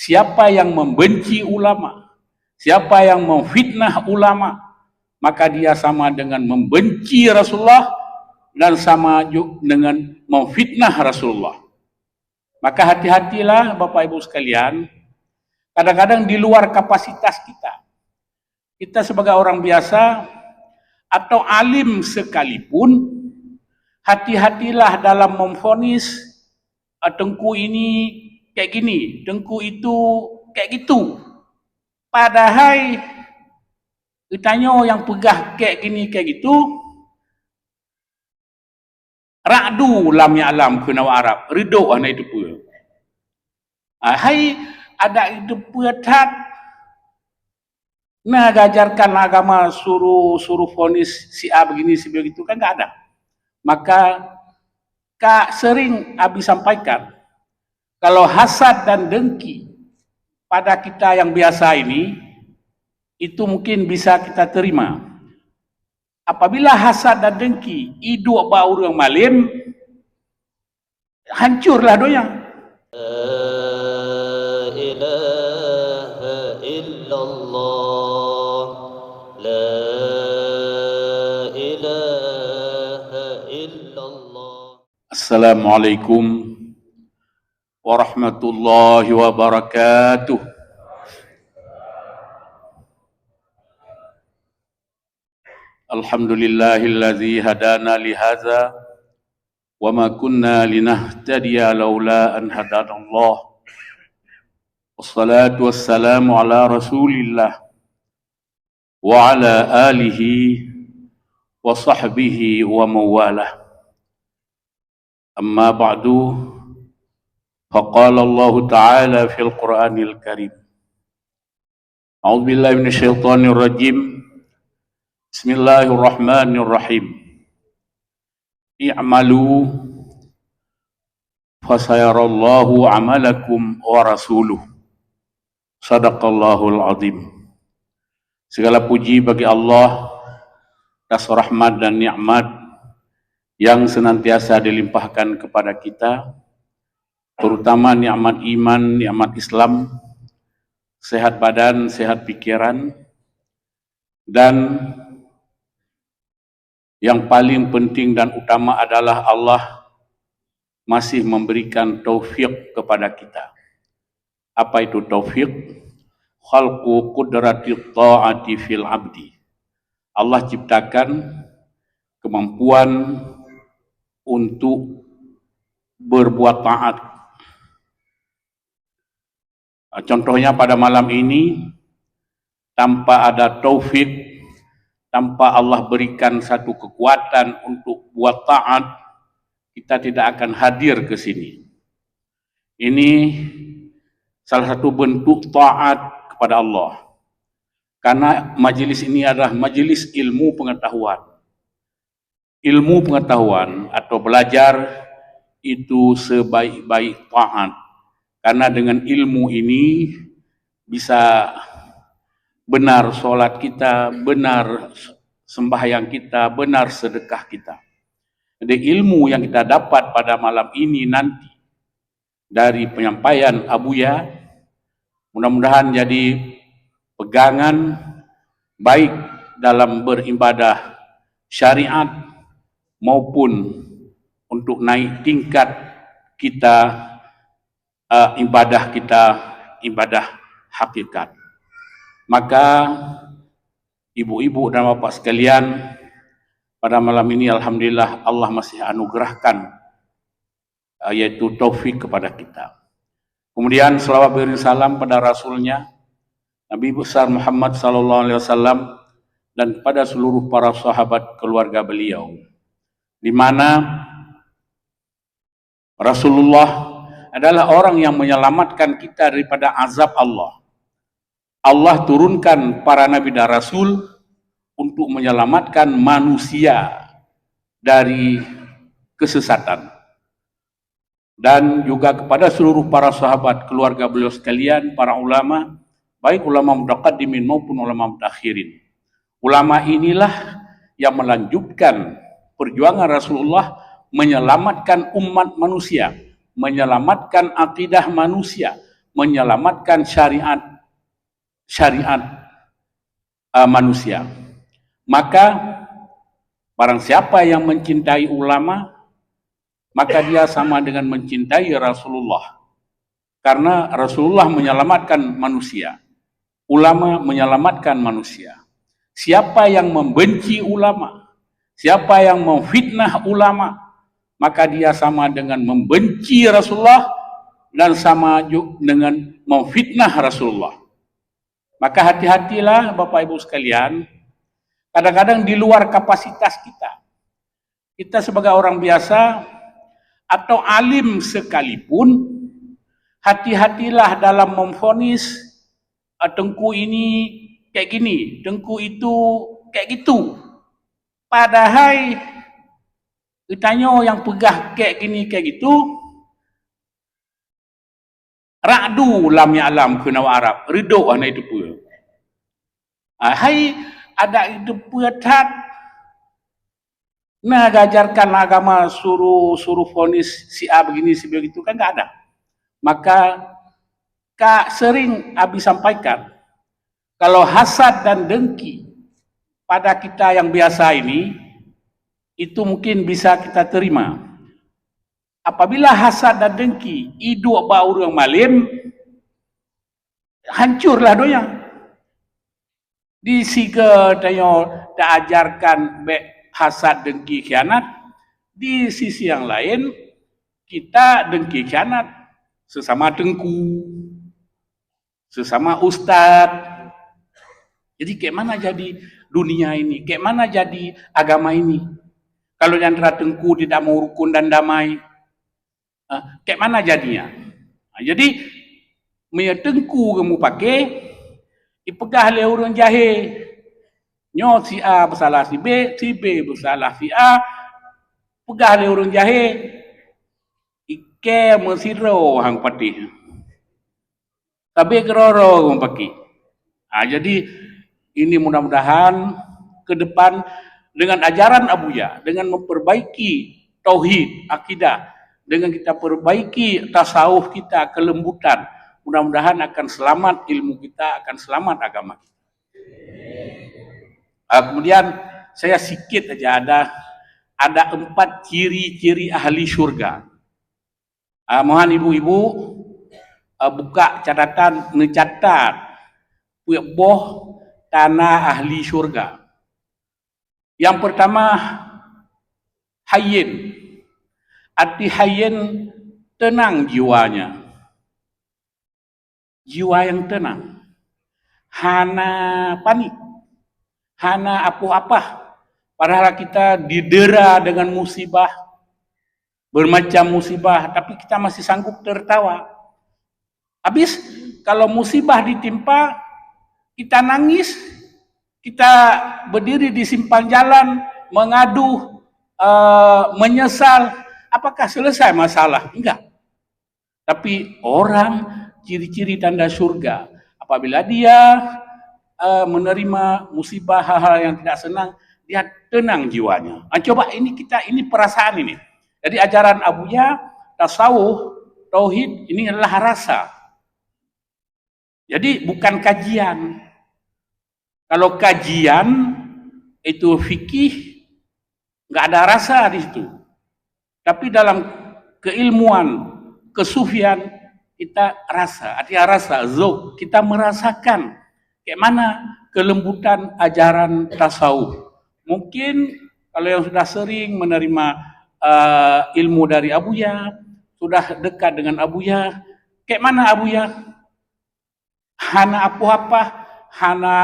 Siapa yang membenci ulama, siapa yang memfitnah ulama, maka dia sama dengan membenci Rasulullah dan sama juga dengan memfitnah Rasulullah. Maka hati-hatilah Bapak Ibu sekalian, kadang-kadang di luar kapasitas kita. Kita sebagai orang biasa atau alim sekalipun, hati-hatilah dalam memvonis Tengku ini kayak gini, Tengku itu kayak gitu. Padahal ditanya yang pegah kayak gini kayak gitu, ra'du lam ya'lam kena Arab, ridho ana itu pun. Hai ada itu puatat. Nah, ajarkan agama suruh vonis si A begini si begitu kan enggak ada. Maka Kak sering Abi sampaikan, kalau hasad dan dengki pada kita yang biasa ini, itu mungkin bisa kita terima. Apabila hasad dan dengki, iduk baur yang malim, hancurlah doanya. La ilaha illallah, la ilaha illallah. Assalamualaikum warahmatullahi wabarakatuh. Alhamdulillahilladzi hadana lihadza wa ma kunna linahtadiya laula an hadanallah. Wassalatu wassalamu ala Rasulillah wa ala alihi wa sahbihi wa mawalah. Amma ba'du, faqala Allah Ta'ala fil Qur'anil Karim. A'udzu billahi minasyaitonir rajim. Bismillahirrahmanirrahim. I'malu fasayarallahu amalakum wa rasuluh. Sadaqallahul azim. Segala puji bagi Allah atas rahmat dan nikmat yang senantiasa dilimpahkan kepada kita, terutama nikmat iman, nikmat Islam, sehat badan, sehat pikiran, dan yang paling penting dan utama adalah Allah masih memberikan taufik kepada kita. Apa itu taufik? Khalqu qudrati ta'ati fil abdi. Allah ciptakan kemampuan untuk berbuat taat. Contohnya pada malam ini, tanpa ada taufik, tanpa Allah berikan satu kekuatan untuk buat taat, kita tidak akan hadir ke sini. Ini salah satu bentuk taat kepada Allah. Karena majelis ini adalah majelis ilmu pengetahuan. Ilmu pengetahuan atau belajar itu sebaik-baik taat. Karena dengan ilmu ini bisa benar solat kita, benar sembahyang kita, benar sedekah kita. Jadi ilmu yang kita dapat pada malam ini nanti dari penyampaian Abuya, mudah-mudahan jadi pegangan baik dalam beribadah syariat maupun untuk naik tingkat kita ibadah hakikat. Maka ibu-ibu dan bapak sekalian, pada malam ini alhamdulillah Allah masih anugerahkan yaitu taufik kepada kita. Kemudian selawat beri salam pada Rasulnya Nabi besar Muhammad sallallahu alaihi wasallam dan pada seluruh para sahabat keluarga beliau, di mana Rasulullah adalah orang yang menyelamatkan kita daripada azab Allah. Allah turunkan para nabi dan rasul untuk menyelamatkan manusia dari kesesatan. Dan juga kepada seluruh para sahabat keluarga beliau sekalian, para ulama, baik ulama mutaqaddimin maupun ulama mutakhirin. Ulama inilah yang melanjutkan perjuangan Rasulullah menyelamatkan umat manusia, menyelamatkan akidah manusia, menyelamatkan syariat manusia. Maka barang siapa yang mencintai ulama, maka dia sama dengan mencintai Rasulullah. Karena Rasulullah menyelamatkan manusia, ulama menyelamatkan manusia. Siapa yang membenci ulama, siapa yang memfitnah ulama, maka dia sama dengan membenci Rasulullah dan sama juga dengan memfitnah Rasulullah. Maka hati-hatilah Bapak Ibu sekalian, kadang-kadang di luar kapasitas kita. Kita sebagai orang biasa atau alim sekalipun, hati-hatilah dalam memvonis Tengku ini kayak gini, Tengku itu kayak gitu. Padahal ditanya yang pegah kayak gini kayak gitu, ra'du lam ya'lam kena Arab, ridho ana itu pun. Hai ada itu puatat nah gajarkan agama suruh vonis si A begini si begitu kan enggak ada. Maka Kak sering Abi sampaikan, kalau hasad dan dengki pada kita yang biasa ini, itu mungkin bisa kita terima. Apabila hasad dan dengki, idu baur yang malim, hancurlah doya. Di siga tayo ajarkan hasad dengki khianat, di sisi yang lain kita dengki khianat sesama tengku, sesama ustadz. Jadi kayak mana jadi dunia ini? Kayak mana jadi agama ini? Kalau yang tengku tidak mau rukun dan damai, kayak mana jadinya? Jadi tengku kamu pakai, ipegah le orang jahe. Nyo si A bersalah si B bersalah si A. Pegah le orang jahe. Ike mesiro hang patih. Tapi keroro kamu pakai. Jadi ini mudah-mudahan ke depan dengan ajaran Abuya, dengan memperbaiki tauhid, akidah, dengan kita perbaiki tasawuf kita, kelembutan, mudah-mudahan akan selamat ilmu kita, akan selamat agama kita. Kemudian saya sikit aja ada 4 ciri-ciri ahli surga. Mohon ibu-ibu buka catatan, mencatat boh tanah ahli surga. Yang pertama, hayyin. Arti hayyin, tenang jiwanya. Jiwa yang tenang. Hana panik. Hana apa-apa. Padahal kita didera dengan musibah. Bermacam musibah. Tapi kita masih sanggup tertawa. Habis, kalau musibah ditimpa, kita nangis, kita berdiri di simpang jalan, mengadu, menyesal, apakah selesai masalah? Enggak. Tapi orang, ciri-ciri tanda surga, apabila dia menerima musibah, hal-hal yang tidak senang, dia tenang jiwanya. Coba ini perasaan ini. Jadi ajaran Abuya, tasawuf, tauhid, ini adalah rasa. Jadi bukan kajian. Kalau kajian itu fikih, nggak ada rasa di situ. Tapi dalam keilmuan, kesufian, kita rasa, artinya rasa, zauq, kita merasakan kayak mana kelembutan ajaran tasawuf. Mungkin kalau yang sudah sering menerima ilmu dari Abuya, sudah dekat dengan Abuya, kayak mana Abuya? Hana apa-apa, hana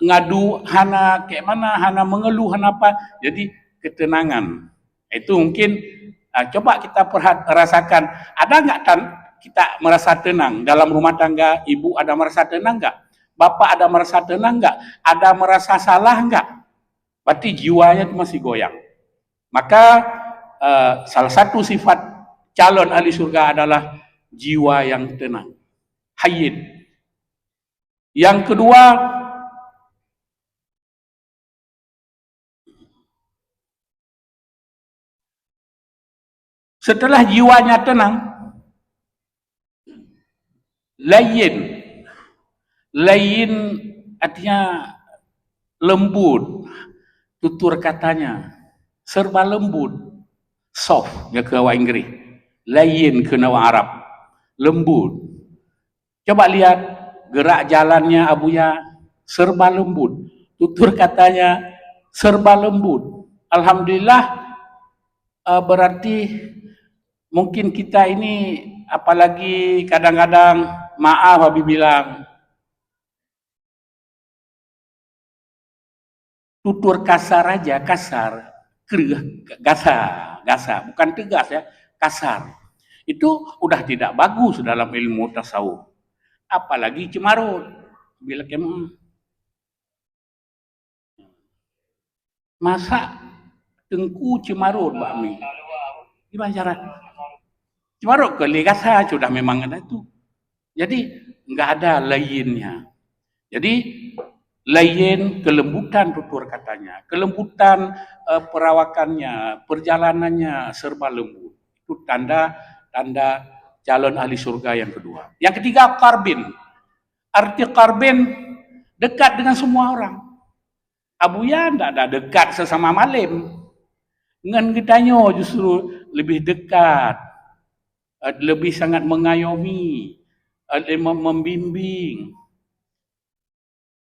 ngadu, hana kayak mana, hana mengeluh, hana apa. Jadi ketenangan. Itu mungkin coba kita rasakan. Ada nggak kita merasa tenang dalam rumah tangga? Ibu ada merasa tenang nggak? Bapak ada merasa tenang nggak? Ada merasa salah nggak? Berarti jiwanya itu masih goyang. Maka salah satu sifat calon ahli surga adalah jiwa yang tenang. Hayyin. Yang kedua, setelah jiwanya tenang, Layin. Layin artinya lembut. Tutur katanya serba lembut. Soft ya ke awak Inggeris. Layin ke awak Arab. Lembut. Coba lihat gerak jalannya Abuya serba lembut. Tutur katanya serba lembut. Alhamdulillah, berarti mungkin kita ini, apalagi kadang-kadang maaf Habib bilang, tutur kasar aja, kasar, gasar, bukan tegas ya, kasar. Itu udah tidak bagus dalam ilmu tasawuf. Apalagi cemarut. Bila masa tengku cemarut bakmi. Gimana cara? Cemarut ke legasa sudah memang ada itu. Jadi nggak ada lainnya. Jadi lain kelembutan tutur katanya, kelembutan perawakannya, perjalanannya serba lembut. Itu tanda calon ahli surga yang kedua. Yang ketiga, karbin. Arti karbin dekat dengan semua orang. Abuya tidak ada dekat sesama malim. Dengan kitanya justru lebih dekat, lebih sangat mengayomi, membimbing.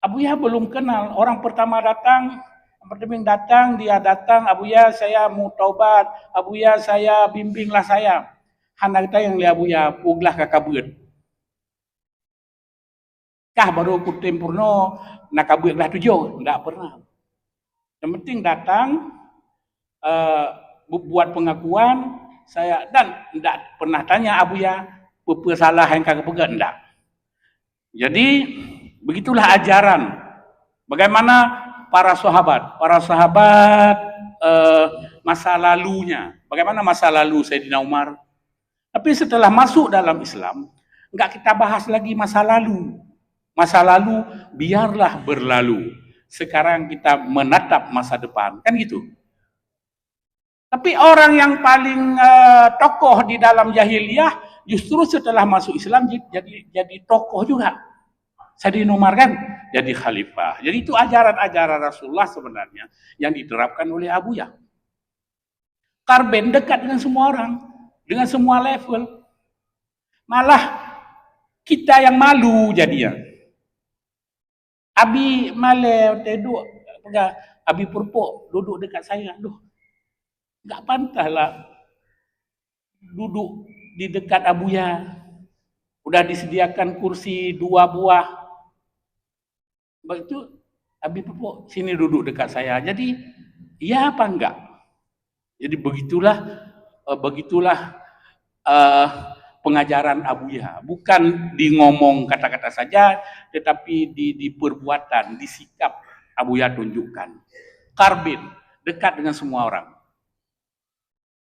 Abuya belum kenal. Orang pertama datang, dia datang, Abuya saya mau taubat, Abuya saya bimbinglah saya. Hana kita yang lihat Abuya, puglah kakabut. Kah baru kutim purno, nak kabutlah tujuh, tidak pernah. Yang penting datang, buat pengakuan, saya dan tidak pernah tanya Abuya, apa salah yang kagak pegat, tidak. Jadi, begitulah ajaran. Bagaimana para sahabat masa lalunya. Bagaimana masa lalu Sayyidina Umar. Tapi setelah masuk dalam Islam, enggak kita bahas lagi masa lalu. Masa lalu biarlah berlalu. Sekarang kita menatap masa depan. Kan gitu. Tapi orang yang paling tokoh di dalam jahiliyah, justru setelah masuk Islam jadi tokoh juga. Sayyidina Umar kan jadi khalifah. Jadi itu ajaran-ajaran Rasulullah sebenarnya yang diterapkan oleh Abuya. Karben dekat dengan semua orang, dengan semua level. Malah kita yang malu jadinya. Abi male duduk, Abi Purpo duduk dekat saya. Aduh, enggak pantaslah duduk di dekat Abuya. Udah disediakan kursi 2 buah. Begitu Abi Pupuk sini duduk dekat saya. Jadi iya apa enggak? Jadi begitulah pengajaran Abuya. Bukan di ngomong kata-kata saja, tetapi di perbuatan, di sikap Abuya tunjukkan. Karbin, dekat dengan semua orang.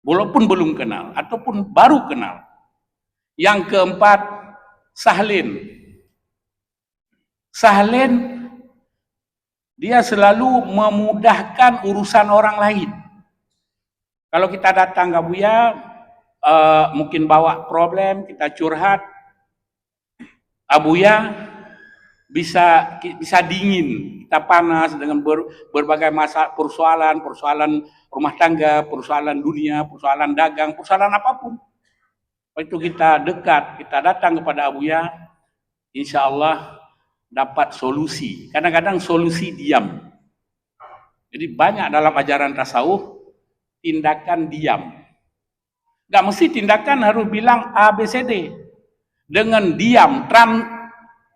Walaupun belum kenal ataupun baru kenal. Yang keempat, sahlin. Sahlin dia selalu memudahkan urusan orang lain. Kalau kita datang ke Abuya, mungkin bawa problem, kita curhat, Abuya bisa dingin, kita panas dengan berbagai masalah, persoalan rumah tangga, persoalan dunia, persoalan dagang, persoalan apapun. Itu kita dekat, kita datang kepada Abuya, insya Allah dapat solusi. Kadang-kadang solusi diam. Jadi banyak dalam ajaran tasawuf tindakan diam. Gak mesti tindakan harus bilang A, B, C, D. Dengan diam,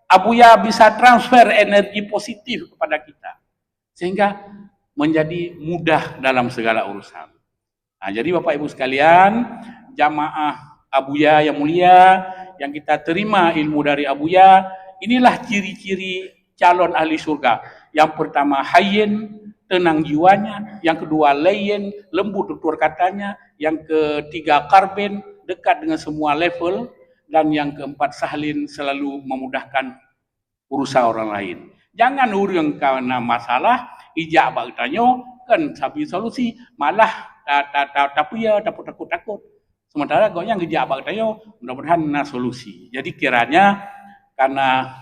Abuya bisa transfer energi positif kepada kita. Sehingga menjadi mudah dalam segala urusan. Nah, jadi Bapak Ibu sekalian, jamaah Abuya yang mulia, yang kita terima ilmu dari Abuya, inilah ciri-ciri calon ahli surga. Yang pertama hayyin, tenang jiwanya. Yang kedua layin, lembut tutur katanya. Yang ketiga karbin, dekat dengan semua level. Dan yang keempat sahlin, selalu memudahkan urusan orang lain. Jangan urang karena masalah, ijak bertanya, kan sabi solusi, malah takut. Sementara kau yang kerja abang tayo, mudah-mudahan na solusi. Jadi kiranya karena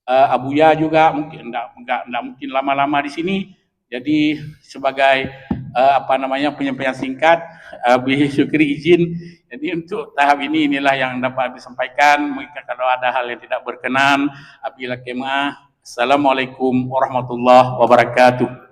Abuya juga mungkin enggak mungkin lama-lama di sini. Jadi sebagai penyampaian singkat, Syukri izin. Jadi untuk tahap ini inilah yang dapat disampaikan. Mungkin kalau ada hal yang tidak berkenan, bila kemah. Assalamualaikum warahmatullahi wabarakatuh.